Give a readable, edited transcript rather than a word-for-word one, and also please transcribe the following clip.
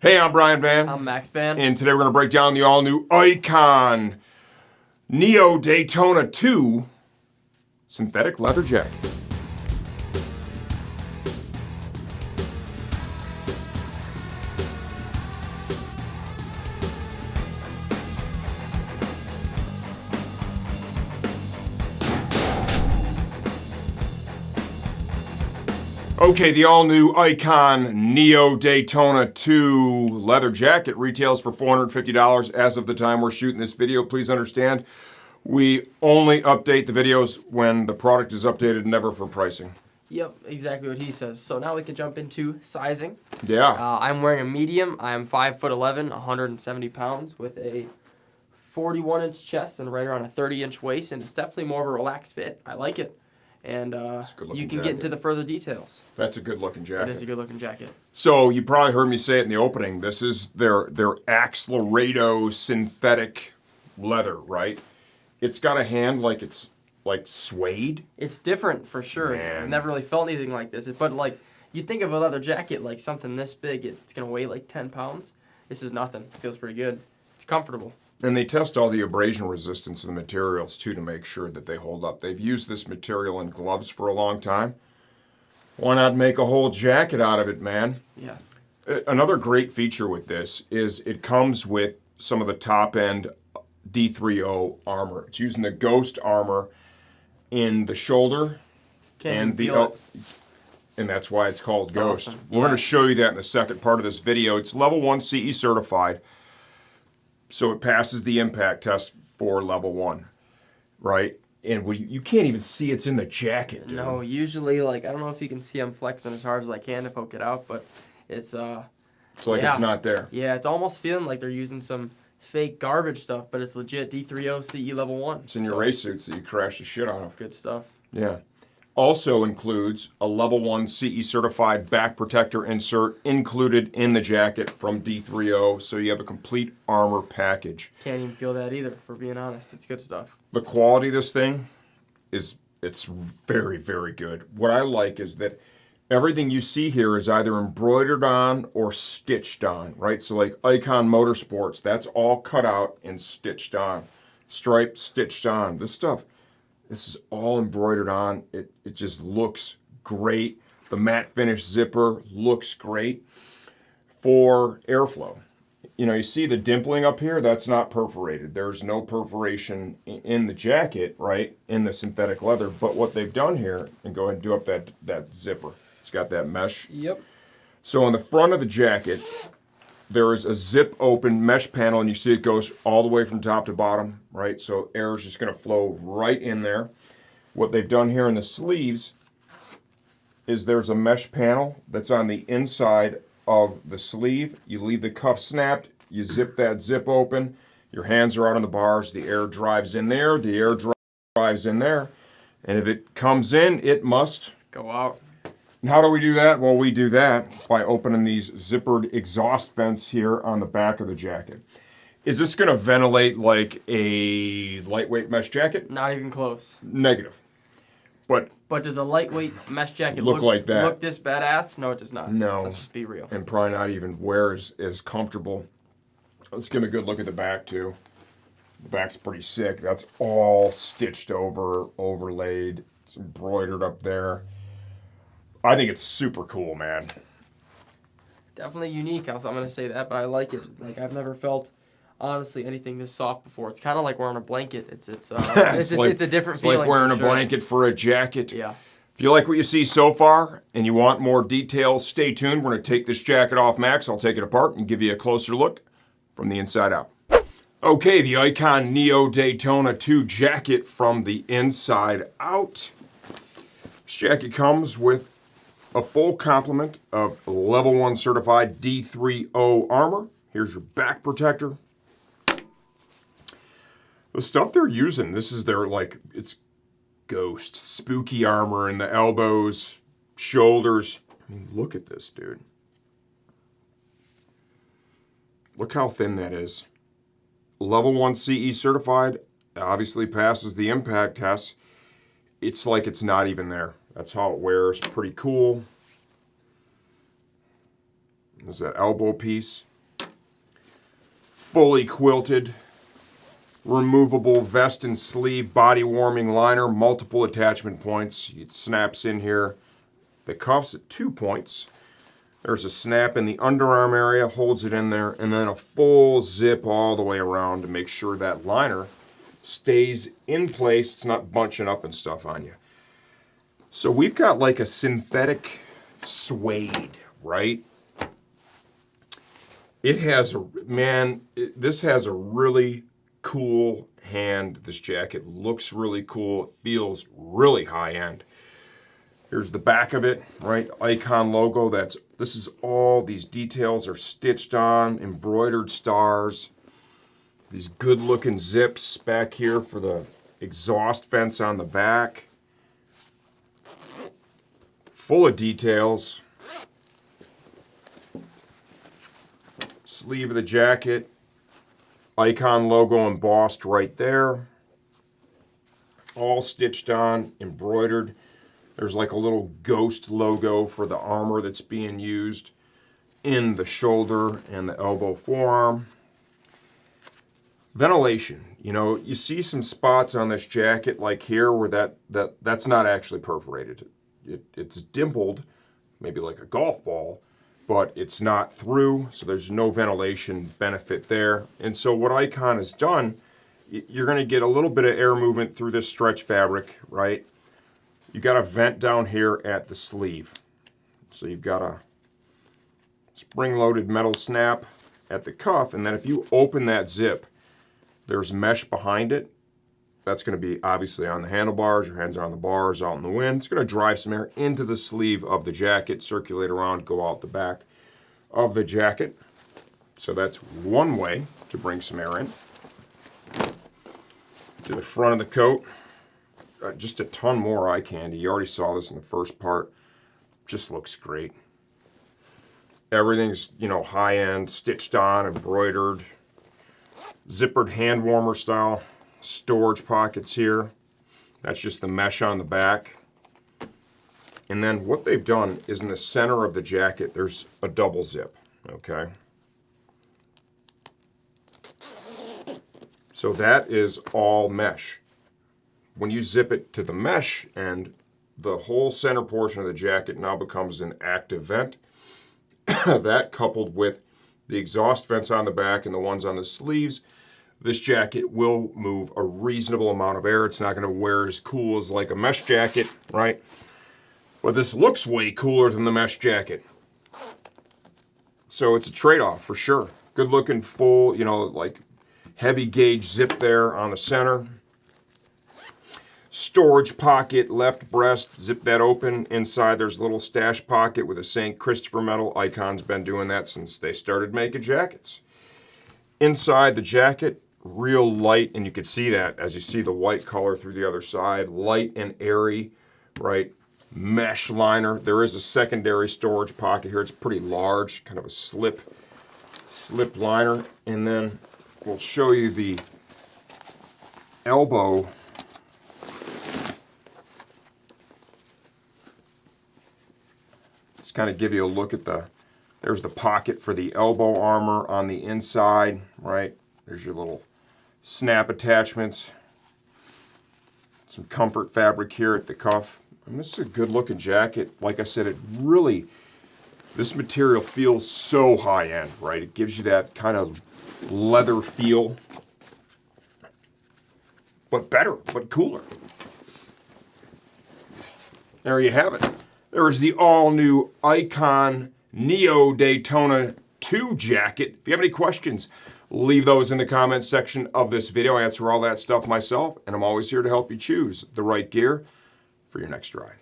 Hey, I'm Brian Van. I'm Max Van. And today we're going to break down the all-new Icon Neo Daytona 2 synthetic leather jacket. Okay, the all-new Icon Neo Daytona 2 leather jacket retails for $450 as of the time we're shooting this video. Please understand, we only update the videos when the product is updated, never for pricing. Yep, exactly what he says. So now we can jump into sizing. Yeah. I'm wearing a medium. I'm 5'11", 170 pounds with a 41-inch chest and right around a 30-inch waist, and it's definitely more of a relaxed fit. I like it. And you can get into the further details. That's a good-looking jacket. It is a good-looking jacket. So you probably heard me say it in the opening. This is their Accelerado synthetic leather, right? It's got a hand like it's like suede. It's different for sure. Man. I've never really felt anything like this. But like you think of a leather jacket like something this big, it's gonna weigh like 10 pounds. This is nothing. It feels pretty good. It's comfortable. And they test all the abrasion resistance of the materials, too, to make sure that they hold up. They've used this material in gloves for a long time. Why not make a whole jacket out of it, man? Yeah. Another great feature with this is it comes with some of the top-end D3O armor. It's using the Ghost armor in the shoulder and that's why it's called Ghost. Awesome. We're going to show you that in the second part of this video. It's level 1 CE certified. So it passes the impact test for level 1, right? And you can't even see it's in the jacket, dude. No, usually, like, I don't know if you can see I'm flexing as hard as I can to poke it out, but it's like it's not there. Yeah, it's almost feeling like they're using some fake garbage stuff, but it's legit D3O CE level 1. It's in your race suits that you crash the shit out of. Good stuff. Yeah. Also includes a level 1 CE certified back protector insert included in the jacket from D3O, so you have a complete armor package. Can't even feel that either, for being honest. It's good stuff. The quality of this thing it's very, very good. What I like is that everything you see here is either embroidered on or stitched on, right? So like Icon Motorsports, that's all cut out and stitched on. Stripe stitched on. This is all embroidered on. It just looks great. The matte finish zipper looks great for airflow. You know, you see the dimpling up here? That's not perforated. There's no perforation in the jacket, right, in the synthetic leather. But what they've done here, and go ahead and do up that zipper. It's got that mesh. Yep. So on the front of the jacket, there is a zip open mesh panel, and you see it goes all the way from top to bottom, right? So air is just going to flow right in there. What they've done here in the sleeves is there's a mesh panel that's on the inside of the sleeve. You leave the cuff snapped, you zip that zip open, your hands are out on the bars, the air drives in there, the air drives in there, and if it comes in, it must go out. And how do we do that? Well, we do that by opening these zippered exhaust vents here on the back of the jacket. Is this going to ventilate like a lightweight mesh jacket? Not even close. Negative. But does a lightweight mesh jacket look like that? Look this badass? No, it does not. No. Let's just be real. And probably not even wear as comfortable. Let's give a good look at the back too. The back's pretty sick. That's all stitched over, overlaid. It's embroidered up there. I think it's super cool, man. Definitely unique. I'm going to say that, but I like it. Like, I've never felt, honestly, anything this soft before. It's kind of like wearing a blanket. It's a different feeling. It's like wearing a blanket for a jacket. Yeah. If you like what you see so far and you want more details, stay tuned. We're going to take this jacket off Max. I'll take it apart and give you a closer look from the inside out. Okay, the Icon Neo Daytona 2 jacket from the inside out. This jacket comes with a full complement of level 1 certified D3O armor. Here's your back protector. The stuff they're using, this is their, like, it's Ghost, spooky armor in the elbows, shoulders. I mean, look at this, dude. Look how thin that is. Level 1 CE certified, obviously passes the impact test. It's like it's not even there. That's how it wears. Pretty cool. There's that elbow piece. fully quilted, removable vest and sleeve body warming liner, multiple attachment points. It snaps in here. The cuffs at 2 points. There's a snap in the underarm area, holds it in there, and then a full zip all the way around to make sure that liner stays in place. It's not bunching up and stuff on you. So we've got like a synthetic suede, right? It has this has a really cool hand. This jacket looks really cool. It feels really high end. Here's the back of it, right? Icon logo. This is all these details are stitched on, embroidered stars. These good looking zips back here for the exhaust vents on the back. Full of details. Sleeve of the jacket. Icon logo embossed right there. All stitched on, embroidered. There's like a little ghost logo for the armor that's being used in the shoulder and the elbow forearm. Ventilation. You know, you see some spots on this jacket like here where that's not actually perforated. It's dimpled, maybe like a golf ball, but it's not through, so there's no ventilation benefit there. And so what Icon has done, you're going to get a little bit of air movement through this stretch fabric, right? You got a vent down here at the sleeve. So you've got a spring-loaded metal snap at the cuff, and then if you open that zip, there's mesh behind it. That's going to be obviously on the handlebars, your hands are on the bars, out in the wind. It's going to drive some air into the sleeve of the jacket, circulate around, go out the back of the jacket. So that's one way to bring some air in. To the front of the coat. Just a ton more eye candy. You already saw this in the first part. Just looks great. Everything's, you know, high end, stitched on, embroidered, zippered hand warmer style. Storage pockets here. That's just the mesh on the back. And then what they've done is in the center of the jacket, there's a double zip. Okay. So that is all mesh. When you zip it to the mesh and the whole center portion of the jacket now becomes an active vent, that coupled with the exhaust vents on the back and the ones on the sleeves, this jacket will move a reasonable amount of air. It's not going to wear as cool as like a mesh jacket, right? But this looks way cooler than the mesh jacket. So it's a trade-off for sure. Good looking full, you know, like heavy gauge zip there on the center. Storage pocket, left breast, zip that open. Inside there's a little stash pocket with a St. Christopher medal. Icon's been doing that since they started making jackets. Inside the jacket, real light, and you can see that as you see the white color through the other side. Light and airy, right? Mesh liner. There is a secondary storage pocket here. It's pretty large, kind of a slip liner. And then we'll show you the elbow. Let's kind of give you a look at there's the pocket for the elbow armor on the inside, right? There's your little snap attachments. Some comfort fabric here at the cuff. And this is a good looking jacket. Like I said, this material feels so high end, right? It gives you that kind of leather feel, but better, but cooler. There you have it. There is the all new Icon Neo Daytona 2 jacket. If you have any questions, leave those in the comments section of this video. I answer all that stuff myself, and I'm always here to help you choose the right gear for your next ride.